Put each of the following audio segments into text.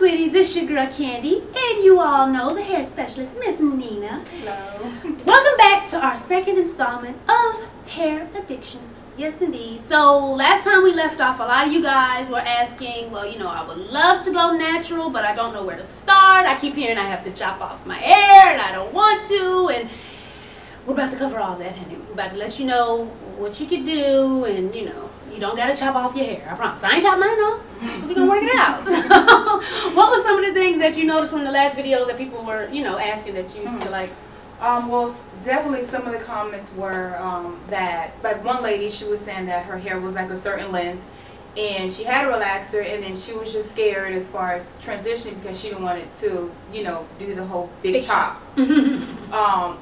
sweeties, it's your girl Candy, and you all know the hair specialist, Miss Nina. Hello. Welcome back to our second installment of Hair Addictions. Yes, indeed. So last time we left off, a lot of you guys were asking, well, you know, I would love to go natural, but I don't know where to start. I keep hearing I have to chop off my hair, and I don't want to, and we're about to cover all that, honey. We're about to let you know what you could do, and, you know, you don't got to chop off your hair. I promise. I ain't chopped mine off, so we're going to work it out. So, what were some of the things that you noticed from the last video that people were, you know, asking that you feel like? Well, definitely some of the comments were that, like one lady, she was saying that her hair was like a certain length, and she had a relaxer, and then she was just scared as far as transition because she didn't want it to, you know, do the whole big chop.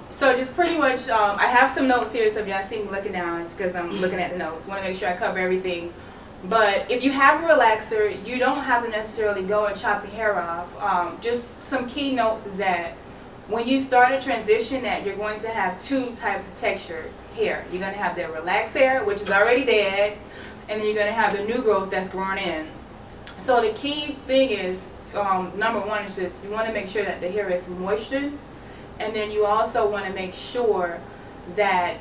So just pretty much, I have some notes here, so if y'all see me looking down, it's because I'm looking at the notes. Want to make sure I cover everything. But if you have a relaxer, you don't have to necessarily go and chop your hair off. Just some key notes is that when you start a transition, that you're going to have two types of textured hair. You're going to have the relaxed hair, which is already dead, and then you're going to have the new growth that's grown in. So the key thing is, number one is just you want to make sure that the hair is moistured, and then you also want to make sure that,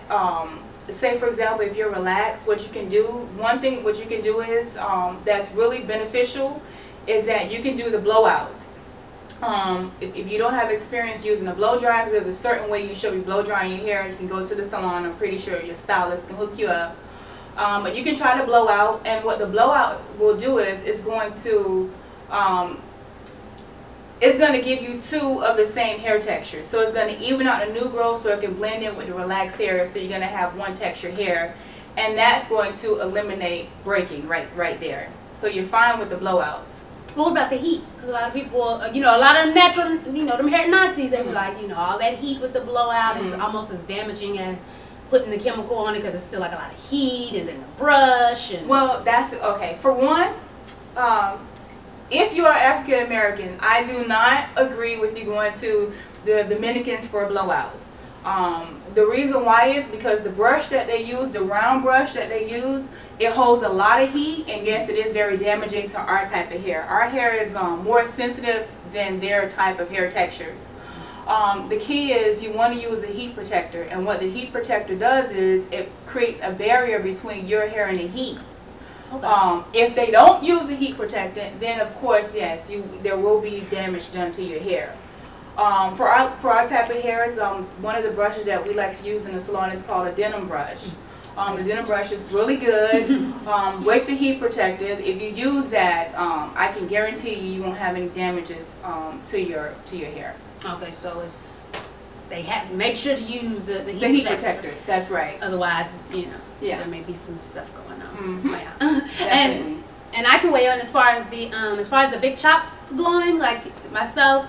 say for example, if you're relaxed, what you can do, what you can do is, that's really beneficial, is that you can do the blowouts. If you don't have experience using a blow dryer, because there's a certain way you should be blow drying your hair, you can go to the salon. I'm pretty sure your stylist can hook you up. But you can try to blow out, and what the blowout will do is it's going to give you two of the same hair texture. So it's going to even out the new growth so it can blend in with the relaxed hair, so you're going to have one texture hair, and that's going to eliminate breaking right there. So you're fine with the blowouts. What about the heat? Because a lot of people, you know, a lot of natural, you know, them hair Nazis, they were like, you know, all that heat with the blowout is almost as damaging as putting the chemical on it because it's still like a lot of heat, and then the brush. And well, that's okay. For one, if you are African American, I do not agree with you going to the Dominicans for a blowout. The reason why is because the brush that they use, the round brush that they use, it holds a lot of heat, and yes, it is very damaging to our type of hair. Our hair is more sensitive than their type of hair textures. The key is you want to use a heat protector, and what the heat protector does is it creates a barrier between your hair and the heat. Okay. If they don't use a heat protectant, then of course, yes, there will be damage done to your hair. For our type of hairs, one of the brushes that we like to use in the salon is called a denim brush. The denim brush is really good with the heat protected. If you use that, I can guarantee you won't have any damages to your hair. Okay, so make sure to use the heat protector. That's right. Otherwise, you know, there may be some stuff going on. Yeah. and I can weigh on as far as the big chop going. Like myself,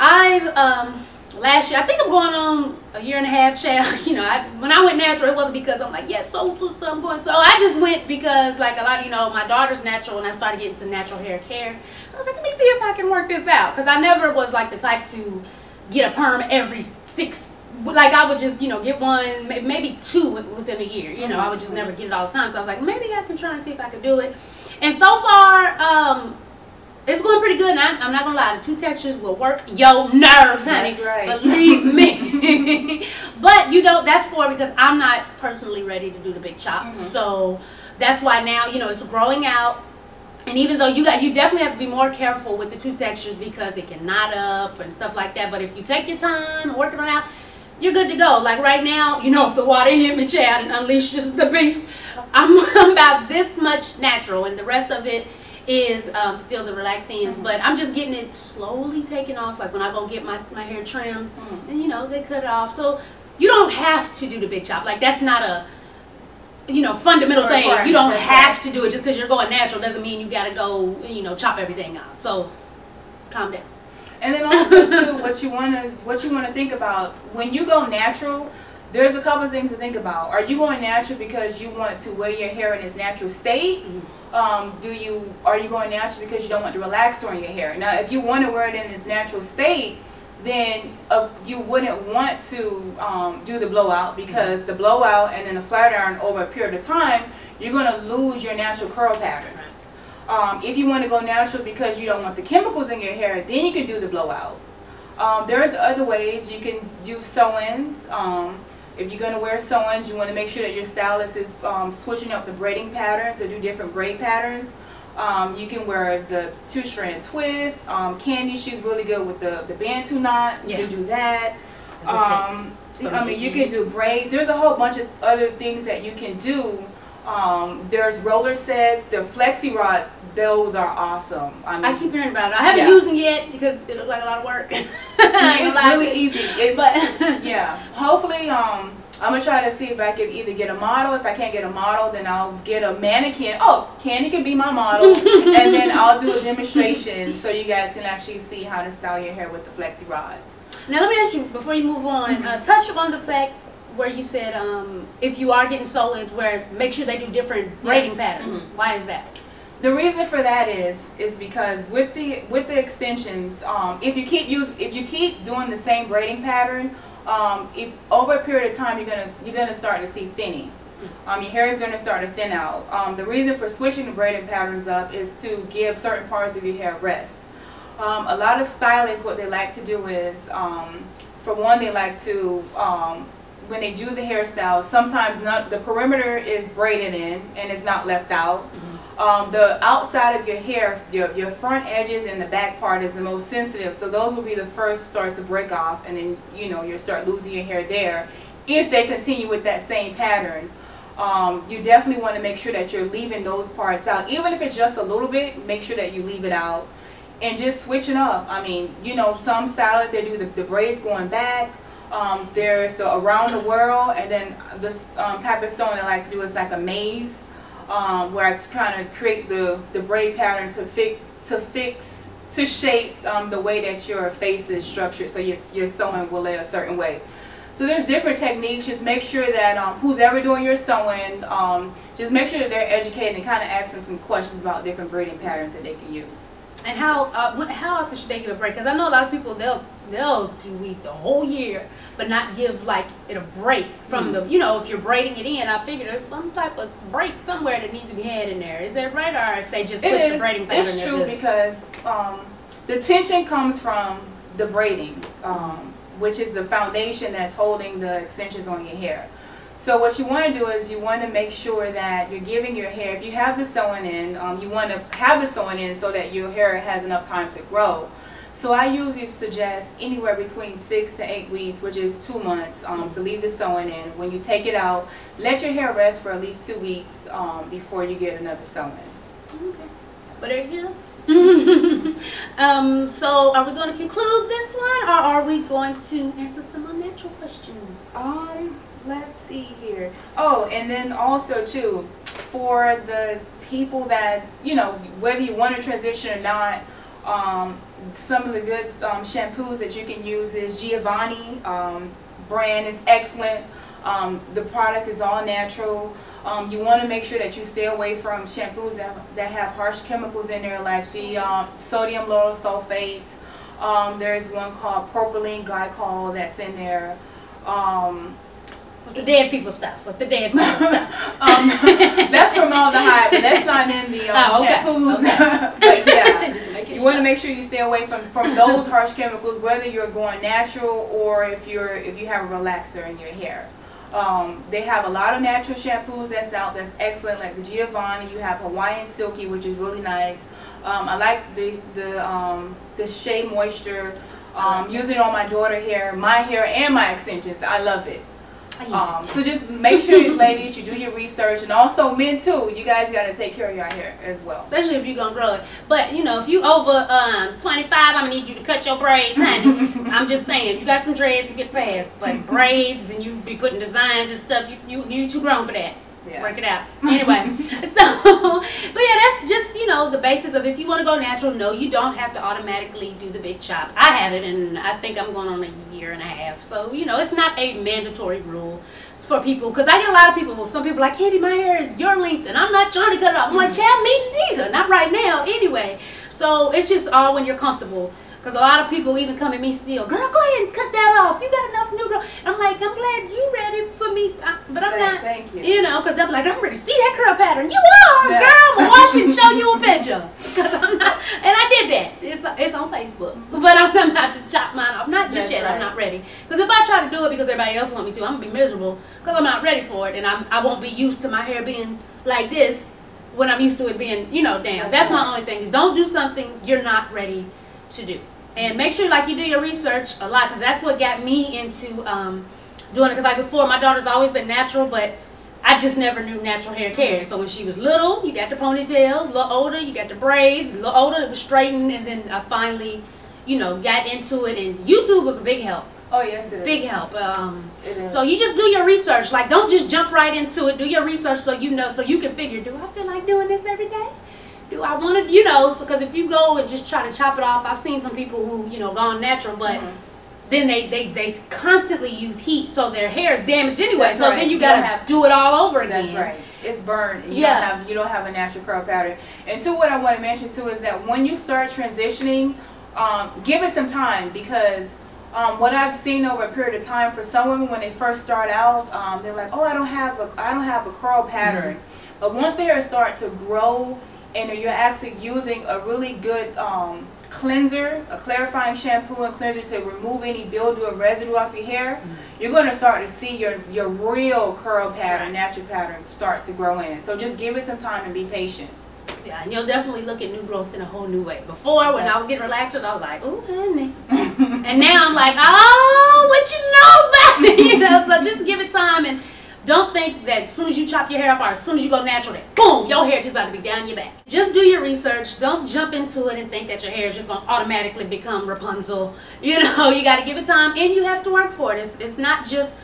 last year, I think I'm going on a year and a half, child. You know, when I went natural, it wasn't because I'm like, yes, soul sister, I'm going. So I just went because, like, a lot of, you know, my daughter's natural, and I started getting to natural hair care. So I was like, let me see if I can work this out. Because I never was, like, the type to get a perm every 6, like, I would just, you know, get one, maybe 2 within a year. You know, I would just never get it all the time. So I was like, maybe I can try and see if I could do it. And so far, it's going pretty good. Now, I'm not going to lie. The 2 textures will work your nerves, honey. That's right. Believe me. But, you know, that's because I'm not personally ready to do the big chop. So that's why now, you know, it's growing out. And even though you definitely have to be more careful with the 2 textures because it can knot up and stuff like that. But if you take your time and work it on out, you're good to go. Like right now, you know, if the water hit me, child, and unleashes the beast, I'm about this much natural, and the rest of it is still the relaxed ends, but I'm just getting it slowly taken off. Like when I go get my hair trimmed, and you know, they cut it off. So you don't have to do the big chop. Like that's not a, you know, fundamental thing. You don't have to do it just because you're going natural. Doesn't mean you got to go, you know, chop everything out. So calm down. And then also too, what you want to think about when you go natural. There's a couple of things to think about. Are you going natural because you want to wear your hair in its natural state? Are you going natural because you don't want the relaxer on your hair? Now, if you want to wear it in its natural state, then you wouldn't want to do the blowout, because the blowout and then the flat iron over a period of time, you're going to lose your natural curl pattern. If you want to go natural because you don't want the chemicals in your hair, then you can do the blowout. There's other ways you can do sew-ins. If you're going to wear sew-ins, you want to make sure that your stylist is switching up the braiding patterns or do different braid patterns. You can wear the 2-strand twist. Candy, she's really good with the Bantu knots. You can do that. I mean, you can do braids. There's a whole bunch of other things that you can do. There's roller sets, the flexi rods. Those are awesome. I keep hearing about it. I haven't used them yet because it looks like a lot of work. It's really easy. Yeah. Hopefully, I'm gonna try to see if I can either get a model. If I can't get a model, then I'll get a mannequin. Oh, Candy can be my model, and then I'll do a demonstration so you guys can actually see how to style your hair with the flexi rods. Now let me ask you before you move on. Touch on the fact where you said if you are getting sew-ins, where make sure they do different braiding patterns. Why is that? The reason for that is because with the extensions, if you keep doing the same braiding pattern, if over a period of time you're gonna start to see thinning. Your hair is gonna start to thin out. The reason for switching the braiding patterns up is to give certain parts of your hair rest. A lot of stylists, what they like to do is, for one, they like to when they do the hairstyle, sometimes the perimeter is braided in and it's not left out. The outside of your hair, your front edges and the back part is the most sensitive, so those will be the first start to break off, and then you'll start losing your hair there. If they continue with that same pattern, you definitely want to make sure that you're leaving those parts out. Even if it's just a little bit, make sure that you leave it out and just switch it up. I mean, some stylists, they do the braids going back. There's the around the whirl, and then this type of sewing I like to do is like a maze. Where I kind of create the braid pattern to shape the way that your face is structured, so your sewing will lay a certain way. So there's different techniques. Just make sure that who's ever doing your sewing, just make sure that they're educated and kind of ask them some questions about different braiding patterns that they can use. And how often should they give a break? Because I know a lot of people, they'll do weave the whole year, but not give like it a break from the, if you're braiding it in, I figure there's some type of break somewhere that needs to be had in there. Is that right? Or if they just switch the braiding pattern? It's true because the tension comes from the braiding, which is the foundation that's holding the extensions on your hair. So what you want to do is you want to make sure that you're giving your hair, if you have the sewing in, you want to have the sewing in so that your hair has enough time to grow. So I usually suggest anywhere between 6 to 8 weeks, which is 2 months, to leave the sewing in. When you take it out, let your hair rest for at least 2 weeks before you get another sewing. Okay. But are you? So are we going to conclude this one, or are we going to answer some unnatural questions? Let's see here. Oh, and then also too, for the people that, whether you want to transition or not, some of the good shampoos that you can use is Giovanni brand is excellent. The product is all natural. You want to make sure that you stay away from shampoos that have harsh chemicals in there, like the sodium lauryl sulfates. There's one called propylene glycol that's in there. What's the dead people stuff? What's the dead people stuff? That's formaldehyde, but that's not in the shampoos. But yeah, you want to make sure you stay away from those harsh chemicals, whether you're going natural or if you have a relaxer in your hair. They have a lot of natural shampoos that's out that's excellent, like the Giovanni. You have Hawaiian Silky, which is really nice. I like the Shea Moisture. Use it on my daughter's hair, my hair, and my extensions. I love it. So just make sure, ladies, you do your research, and also men too. You guys got to take care of your hair as well, especially if you're gonna grow it. But if you over 25, I'm gonna need you to cut your braids, honey. I'm just saying, if you got some dreads, you get past. But braids and you be putting designs and stuff, you too grown for that. Yeah. Work it out. Anyway, so yeah, that's just the basis of if you want to go natural. No, you don't have to automatically do the big chop. I have it, and I think I'm going on a year and a half. So it's not a mandatory rule. It's for people, because I get a lot of people. Well, some people are like, Candy, my hair is your length, and I'm not trying to cut it off. I'm like, Chad, me neither. Not right now, anyway. So it's just all when you're comfortable. Because a lot of people even come at me still, girl, go ahead and cut that off. You got enough new growth. And I'm like, I'm glad you ready for me, but I'm not. Thank you. You know, because they'll be like, I'm ready to see that curl pattern. You are, girl. I'm going to watch it and show you a picture. Because I'm not. And I did that. It's on Facebook. But I'm not to chop mine off. Not just yet. Right. I'm not ready. Because if I try to do it because everybody else wants me to, I'm going to be miserable. Because I'm not ready for it. And I won't be used to my hair being like this when I'm used to it being, you know, down. That's my only thing is don't do something you're not ready to do. And make sure like you do your research a lot, because that's what got me into doing it. Because like before, my daughter's always been natural, but I just never knew natural hair care. So when she was little, you got the ponytails. A little older, you got the braids. A little older, it was straightened. And then I finally, you know, got into it. And YouTube was a big help. Oh, yes, it is. Big help. It is. So you just do your research. Like, don't just jump right into it. Do your research so you know, so you can figure, do I feel like doing this every day? Do I want to, you know, because if you go and just try to chop it off, I've seen some people who, you know, gone natural, but then they constantly use heat, so their hair is damaged anyway. That's so right. then you got to do it all over again. That's right. It's burned. You Yeah. You don't have a natural curl pattern. And two, what I want to mention too is that when you start transitioning, give it some time, because what I've seen over a period of time for some women when they first start out, they're like, oh, I don't have a curl pattern. But once the hair start to grow and you're actually using a really good cleanser, a clarifying shampoo and cleanser to remove any mildew and residue off your hair, you're going to start to see your real curl pattern, natural pattern start to grow in. So just give it some time and be patient. Yeah, and you'll definitely look at new growth in a whole new way. Before, when I was getting relaxed, I was like, ooh, honey. And now I'm like, oh, what you know about it? You know, so just give it time, and don't think that as soon as you chop your hair off or as soon as you go natural, that boom, your hair just about to be down your back. Just do your research. Don't jump into it and think that your hair is just going to automatically become Rapunzel. You know, you got to give it time, and you have to work for it. It's not just,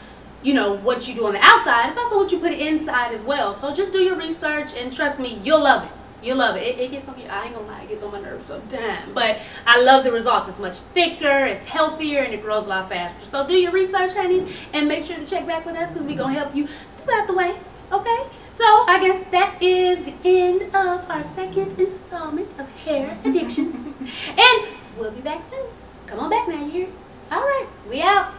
you know, what you do on the outside. It's also what you put inside as well. So just do your research, and trust me, you'll love it. You'll love it. It gets on you. I ain't gonna lie, it gets on my nerves sometimes. But I love the results. It's much thicker, it's healthier, and it grows a lot faster. So do your research, honeys, and make sure to check back with us, because we're gonna help you throughout the way. Okay? So I guess that is the end of our second installment of Hair Addictions. And we'll be back soon. Come on back now, you hear? All right, we out.